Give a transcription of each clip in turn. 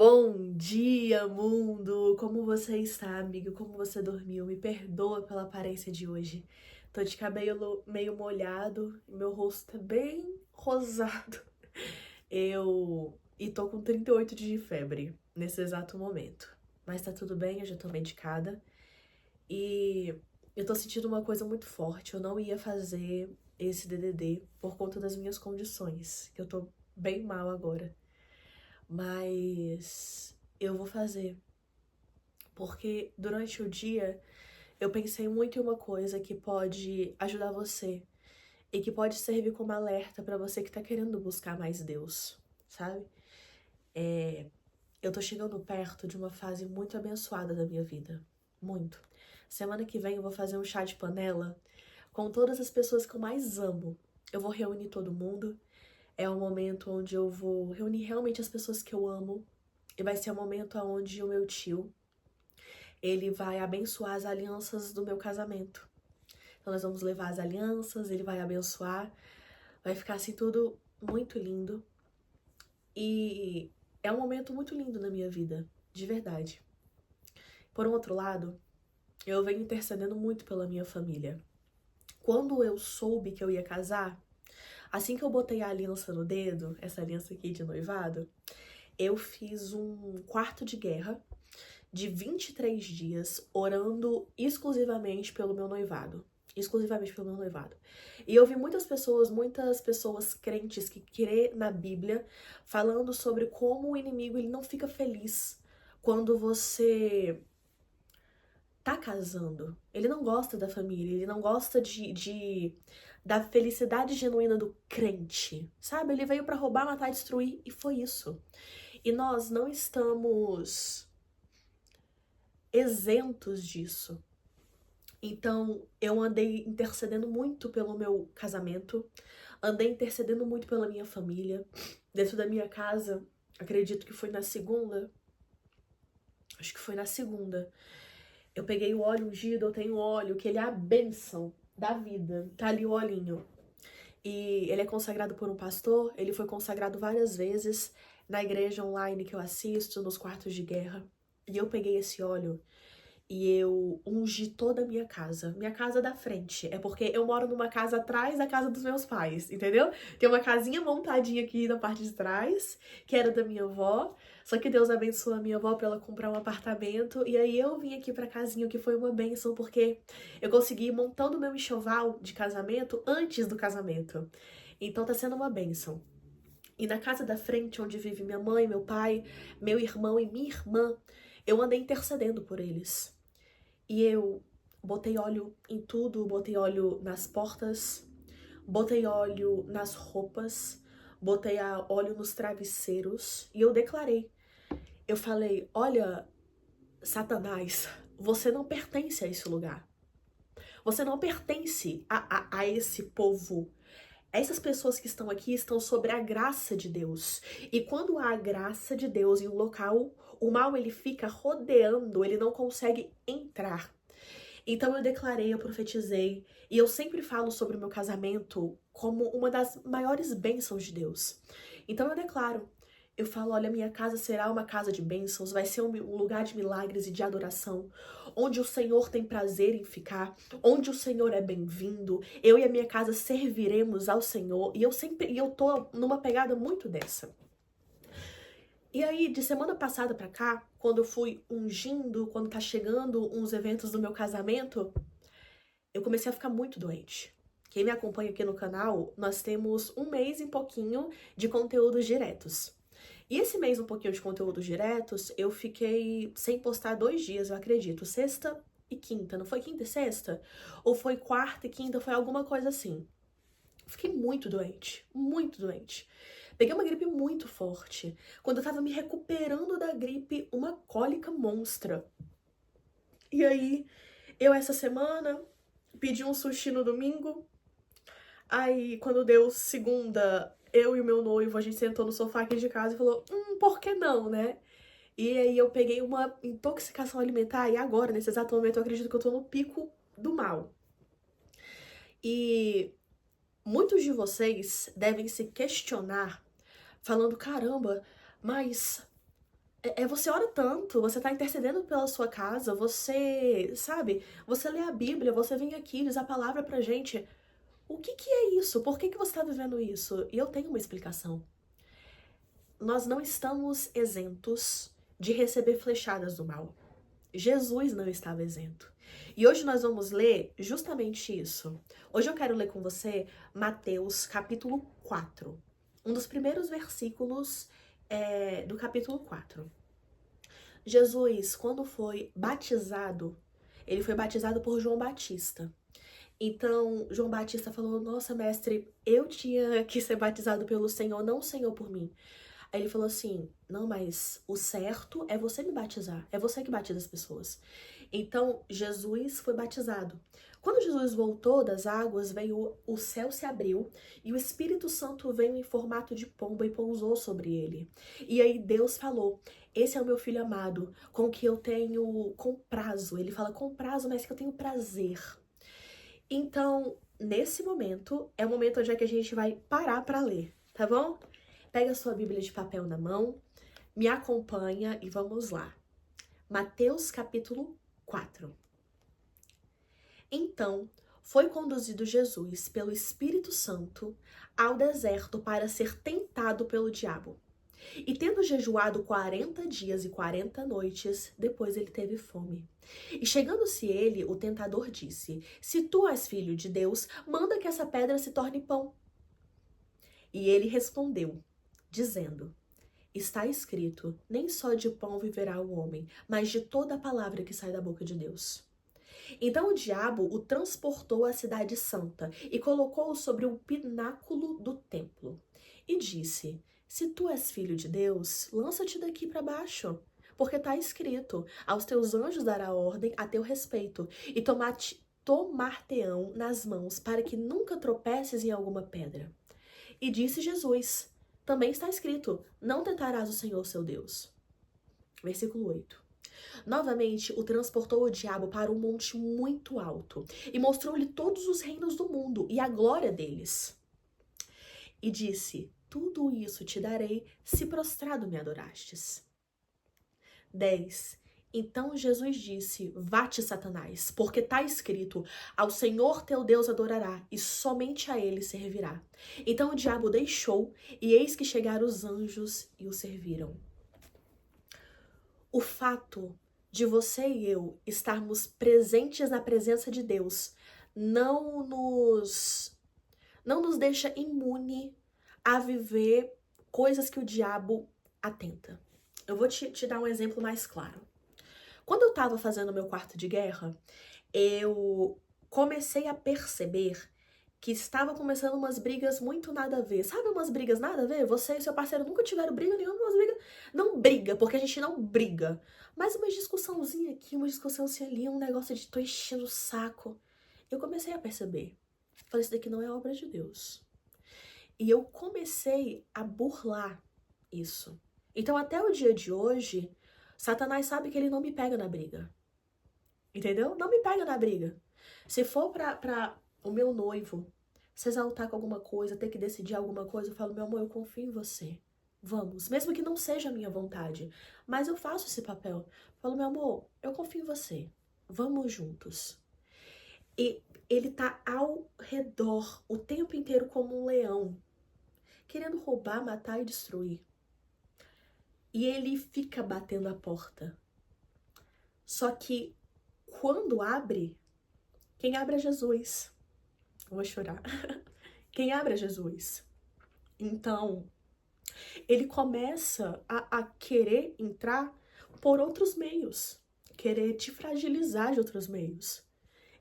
Bom dia, mundo! Como você está, amigo? Como você dormiu? Me perdoa pela aparência de hoje. Tô de cabelo meio molhado, meu rosto tá bem rosado. E tô com 38 de febre nesse exato momento. Mas tá tudo bem, eu já tô medicada. E eu tô sentindo uma coisa muito forte. Eu não ia fazer esse DDD por conta das minhas condições, que eu tô bem mal agora. Mas eu vou fazer, porque durante o dia eu pensei muito em uma coisa que pode ajudar você e que pode servir como alerta pra você que tá querendo buscar mais Deus, sabe? Eu tô chegando perto de uma fase muito abençoada da minha vida, muito. Semana que vem eu vou fazer um chá de panela com todas as pessoas que eu mais amo. Eu vou reunir todo mundo. É um momento onde eu vou reunir realmente as pessoas que eu amo. E vai ser um momento onde o meu tio, ele vai abençoar as alianças do meu casamento. Então nós vamos levar as alianças, ele vai abençoar, vai ficar assim tudo muito lindo. E é um momento muito lindo na minha vida, de verdade. Por um outro lado, eu venho intercedendo muito pela minha família. Quando eu soube que eu ia casar, assim que eu botei a aliança no dedo, essa aliança aqui de noivado, eu fiz um quarto de guerra de 23 dias orando exclusivamente pelo meu noivado. Exclusivamente pelo meu noivado. E eu vi muitas pessoas crentes que crê na Bíblia, falando sobre como o inimigo ele não fica feliz quando você tá casando. Ele não gosta da família, ele não gosta da felicidade genuína do crente, sabe? Ele veio pra roubar, matar, destruir e foi isso. E nós não estamos isentos disso. Então, eu andei intercedendo muito pelo meu casamento, andei intercedendo muito pela minha família. Dentro da minha casa, acredito que foi na segunda, acho que foi na segunda, eu peguei o óleo ungido, eu tenho óleo, que ele é a bênção da vida. Tá ali o olhinho. E ele é consagrado por um pastor, ele foi consagrado várias vezes na igreja online que eu assisto, nos quartos de guerra. E eu peguei esse óleo e eu ungi toda a minha casa da frente. É porque eu moro numa casa atrás da casa dos meus pais, entendeu? Tem uma casinha montadinha aqui na parte de trás, que era da minha avó. Só que Deus abençoou a minha avó pra ela comprar um apartamento. E aí eu vim aqui pra casinha, o que foi uma bênção, porque eu consegui ir montando meu enxoval de casamento antes do casamento. Então tá sendo uma bênção. E na casa da frente, onde vive minha mãe, meu pai, meu irmão e minha irmã, eu andei intercedendo por eles. E eu botei óleo em tudo, botei óleo nas portas, botei óleo nas roupas, botei óleo nos travesseiros e eu declarei. Eu falei, olha, Satanás, você não pertence a esse lugar. Você não pertence a esse povo. Essas pessoas que estão aqui estão sobre a graça de Deus. E quando há a graça de Deus em um local, o mal ele fica rodeando, ele não consegue entrar. Então eu declarei, eu profetizei, e eu sempre falo sobre o meu casamento como uma das maiores bênçãos de Deus. Então eu declaro, eu falo, olha, minha casa será uma casa de bênçãos, vai ser um lugar de milagres e de adoração, onde o Senhor tem prazer em ficar, onde o Senhor é bem-vindo, eu e a minha casa serviremos ao Senhor, e eu tô numa pegada muito dessa. E aí, de semana passada pra cá, quando eu fui ungindo, quando tá chegando uns eventos do meu casamento, eu comecei a ficar muito doente. Quem me acompanha aqui no canal, nós temos um mês e pouquinho de conteúdos diretos. E esse mês um pouquinho de conteúdos diretos, eu fiquei sem postar 2 dias, eu acredito. Sexta e quinta, não foi quinta e sexta? Ou foi quarta e quinta, foi alguma coisa assim. Fiquei muito doente, muito doente. Peguei uma gripe muito forte. Quando eu tava me recuperando da gripe, uma cólica monstra. E aí, eu essa semana pedi um sushi no domingo. Aí, quando deu segunda, eu e o meu noivo, a gente sentou no sofá aqui de casa e falou, por que não, né? E aí eu peguei uma intoxicação alimentar e agora, nesse exato momento, eu acredito que eu tô no pico do mal. E muitos de vocês devem se questionar falando, caramba, mas Você ora tanto, você tá intercedendo pela sua casa, você, sabe, você lê a Bíblia, você vem aqui, diz a palavra pra gente. O que que é isso? Por que que você tá vivendo isso? E eu tenho uma explicação. Nós não estamos isentos de receber flechadas do mal. Jesus não estava isento. E hoje nós vamos ler justamente isso. Hoje eu quero ler com você Mateus capítulo 4. Um dos primeiros versículos do capítulo 4. Jesus, quando foi batizado, ele foi batizado por João Batista. Então, João Batista falou, nossa, mestre, eu tinha que ser batizado pelo Senhor, não o Senhor por mim. Aí ele falou assim, não, mas o certo é você me batizar, é você que batiza as pessoas. Então, Jesus foi batizado. Quando Jesus voltou das águas, veio, o céu se abriu e o Espírito Santo veio em formato de pomba e pousou sobre ele. E aí Deus falou, esse é o meu filho amado, com que eu tenho com prazo. Ele fala com prazo, mas que eu tenho prazer. Então, nesse momento, é o momento onde é que a gente vai parar para ler, tá bom? Pega a sua Bíblia de papel na mão, me acompanha e vamos lá. Mateus capítulo 4. Então, foi conduzido Jesus pelo Espírito Santo ao deserto para ser tentado pelo diabo. E tendo jejuado 40 dias e 40 noites, depois ele teve fome. E chegando-se ele, o tentador disse, se tu és filho de Deus, manda que essa pedra se torne pão. E ele respondeu, dizendo, está escrito, nem só de pão viverá o homem, mas de toda a palavra que sai da boca de Deus. Então o diabo o transportou à cidade santa e colocou-o sobre um pináculo do templo. E disse, se tu és filho de Deus, lança-te daqui para baixo. Porque está escrito, aos teus anjos dará ordem a teu respeito, e tomar-te-ão nas mãos, para que nunca tropeces em alguma pedra. E disse Jesus, também está escrito, não tentarás o Senhor seu Deus. Versículo 8. Novamente o transportou o diabo para um monte muito alto e mostrou-lhe todos os reinos do mundo e a glória deles. E disse, tudo isso te darei se prostrado me adorastes. 10. Então Jesus disse, vá-te, Satanás, porque está escrito, ao Senhor teu Deus adorará, e somente a ele servirá. Então o diabo deixou, e eis que chegaram os anjos e o serviram. O fato de você e eu estarmos presentes na presença de Deus não nos deixa imune a viver coisas que o diabo atenta. Eu vou te dar um exemplo mais claro. Quando eu estava fazendo meu quarto de guerra, eu comecei a perceber que estava começando umas brigas muito nada a ver. Sabe umas brigas nada a ver? Você e seu parceiro nunca tiveram briga nenhuma, umas brigas... Não briga, porque a gente não briga. Mas uma discussãozinha aqui, uma discussãozinha ali, um negócio de tô enchendo o saco. Eu comecei a perceber. Falei, isso daqui não é obra de Deus. E eu comecei a burlar isso. Então, até o dia de hoje, Satanás sabe que ele não me pega na briga. Entendeu? Não me pega na briga. Se for pra o meu noivo se exaltar com alguma coisa, ter que decidir alguma coisa, eu falo, meu amor, eu confio em você. Vamos. Mesmo que não seja a minha vontade. Mas eu faço esse papel. Eu falo, meu amor, eu confio em você. Vamos juntos. E ele tá ao redor o tempo inteiro como um leão, querendo roubar, matar e destruir. E ele fica batendo a porta. Só que quando abre, quem abre é Jesus. Eu vou chorar. Quem abre é Jesus. Então, ele começa a querer entrar por outros meios. Querer te fragilizar de outros meios.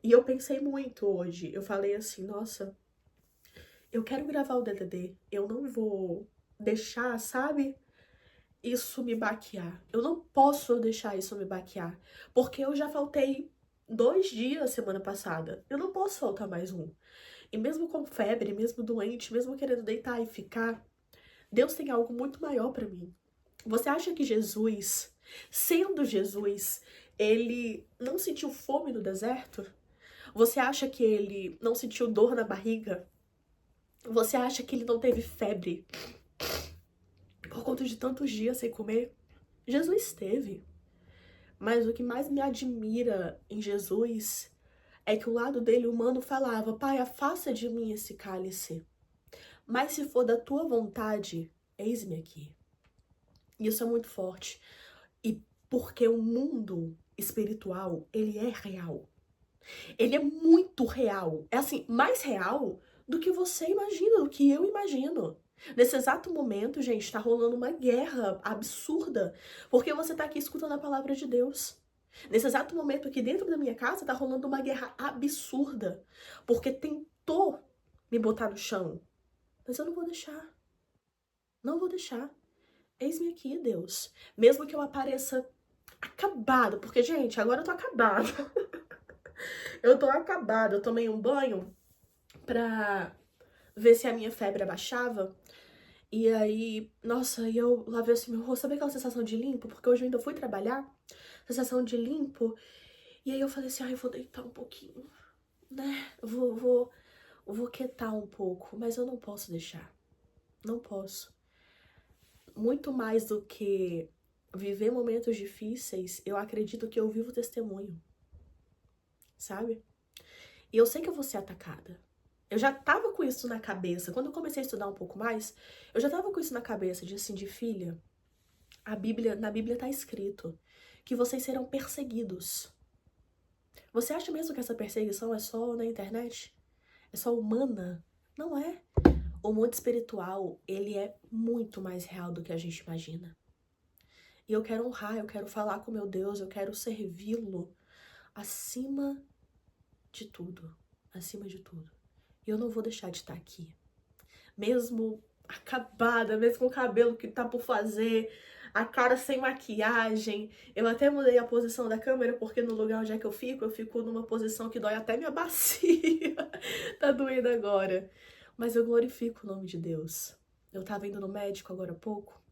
E eu pensei muito hoje. Eu falei assim, nossa, eu quero gravar o DDD. Eu não vou deixar, sabe, isso me baquear. Eu não posso deixar isso me baquear. Porque eu já faltei 2 dias semana passada. Eu não posso faltar mais um. E mesmo com febre, mesmo doente, mesmo querendo deitar e ficar, Deus tem algo muito maior pra mim. Você acha que Jesus, sendo Jesus, ele não sentiu fome no deserto? Você acha que ele não sentiu dor na barriga? Você acha que ele não teve febre por conta de tantos dias sem comer? Jesus teve. Mas o que mais me admira em Jesus é que o lado dele humano falava: Pai, afasta de mim esse cálice. Mas se for da tua vontade, eis-me aqui. Isso é muito forte. E porque o mundo espiritual, ele é real. Ele é muito real. É assim, mais real do que você imagina, do que eu imagino. Nesse exato momento, gente, tá rolando uma guerra absurda, porque você tá aqui escutando a palavra de Deus. Nesse exato momento aqui dentro da minha casa, tá rolando uma guerra absurda, porque tentou me botar no chão. Mas eu não vou deixar. Não vou deixar. Eis-me aqui, Deus. Mesmo que eu apareça acabado, porque, gente, agora eu tô acabada. Eu tô acabada. Eu tomei um banho pra ver se a minha febre abaixava. E aí, nossa, e eu lavei assim meu rosto. Sabe aquela sensação de limpo? Porque hoje eu ainda fui trabalhar. Sensação de limpo. E aí eu falei assim, ai, eu vou deitar um pouquinho, né? Eu vou quietar um pouco. Mas eu não posso deixar. Não posso. Muito mais do que viver momentos difíceis, eu acredito que eu vivo testemunho. Sabe? E eu sei que eu vou ser atacada. Eu já tava com isso na cabeça. Quando eu comecei a estudar um pouco mais, eu já tava com isso na cabeça, de assim, de filha, na Bíblia tá escrito que vocês serão perseguidos. Você acha mesmo que essa perseguição é só na internet? É só humana? Não é. O mundo espiritual, ele é muito mais real do que a gente imagina. E eu quero honrar, eu quero falar com meu Deus, eu quero servi-lo acima de tudo. Acima de tudo. E eu não vou deixar de estar aqui. Mesmo acabada, mesmo com o cabelo que tá por fazer, a cara sem maquiagem. Eu até mudei a posição da câmera, porque no lugar onde é que eu fico numa posição que dói até minha bacia. Tá doendo agora. Mas eu glorifico o nome de Deus. Eu tava indo no médico agora há pouco,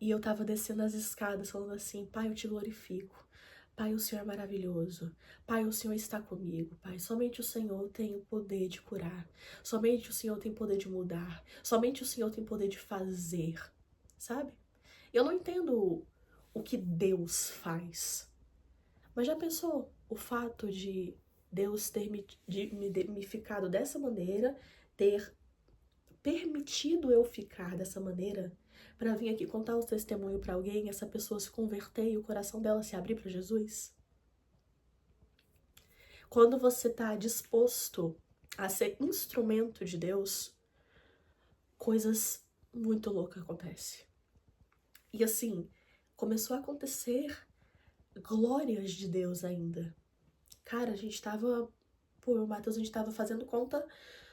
e eu tava descendo as escadas falando assim, Pai, eu te glorifico. Pai, o Senhor é maravilhoso. Pai, o Senhor está comigo. Pai, somente o Senhor tem o poder de curar. Somente o Senhor tem poder de mudar. Somente o Senhor tem poder de fazer. Sabe? Eu não entendo o que Deus faz. Mas já pensou o fato de Deus ter me ficado dessa maneira, ter permitido eu ficar dessa maneira, para vir aqui contar o testemunho para alguém, essa pessoa se converter e o coração dela se abrir para Jesus? Quando você tá disposto a ser instrumento de Deus, coisas muito loucas acontecem. E assim, começou a acontecer glórias de Deus ainda. Cara, a gente tava, pô, Matheus, a gente tava fazendo conta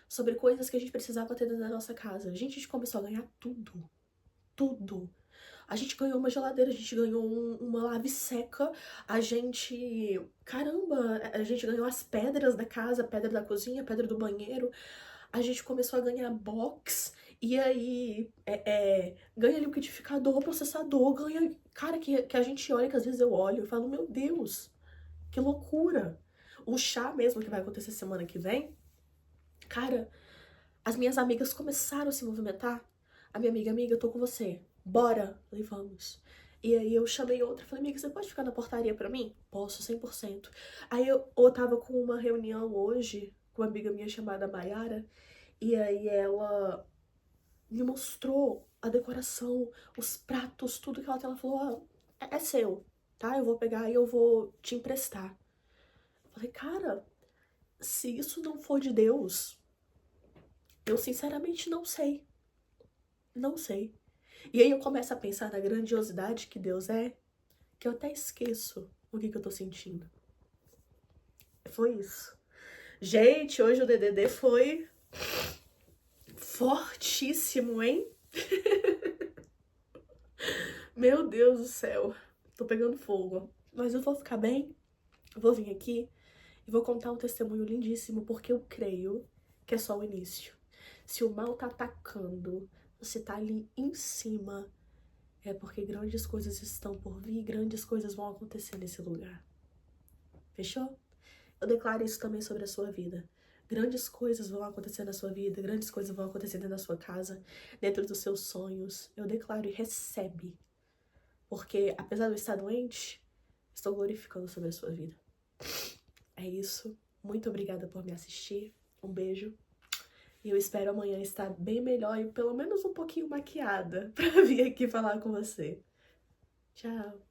sobre coisas que a gente precisava ter dentro da nossa casa. A gente começou a ganhar tudo. Tudo. A gente ganhou uma geladeira, a gente ganhou uma lave seca, a gente... Caramba, a gente ganhou as pedras da casa, pedra da cozinha, pedra do banheiro. A gente começou a ganhar box, e aí ganha liquidificador, processador, ganha... Cara, que a gente olha, que às vezes eu olho e falo, meu Deus, que loucura. O chá mesmo que vai acontecer semana que vem, cara, as minhas amigas começaram a se movimentar. A minha amiga, eu tô com você. Bora! Falei, vamos. E aí eu chamei outra, falei, amiga, você pode ficar na portaria pra mim? Posso, 100%. Aí eu tava com uma reunião hoje com uma amiga minha chamada Mayara, e aí ela me mostrou a decoração, os pratos, tudo que ela tem. Ela falou, é seu, tá? Eu vou pegar e eu vou te emprestar. Eu falei, cara, se isso não for de Deus, eu sinceramente não sei. Não sei. E aí eu começo a pensar na grandiosidade que Deus é, que eu até esqueço o que eu tô sentindo. Foi isso. Gente, hoje o DDD foi fortíssimo, hein? Meu Deus do céu. Tô pegando fogo. Mas eu vou ficar bem. Eu vou vir aqui e vou contar um testemunho lindíssimo, porque eu creio que é só o início. Se o mal tá atacando, você tá ali em cima, é porque grandes coisas estão por vir, grandes coisas vão acontecer nesse lugar. Fechou? Eu declaro isso também sobre a sua vida. Grandes coisas vão acontecer na sua vida, grandes coisas vão acontecer dentro da sua casa, dentro dos seus sonhos. Eu declaro e recebe. porque apesar de eu estar doente, estou glorificando sobre a sua vida. É isso. Muito obrigada por me assistir. Um beijo. E eu espero amanhã estar bem melhor e pelo menos um pouquinho maquiada pra vir aqui falar com você. Tchau.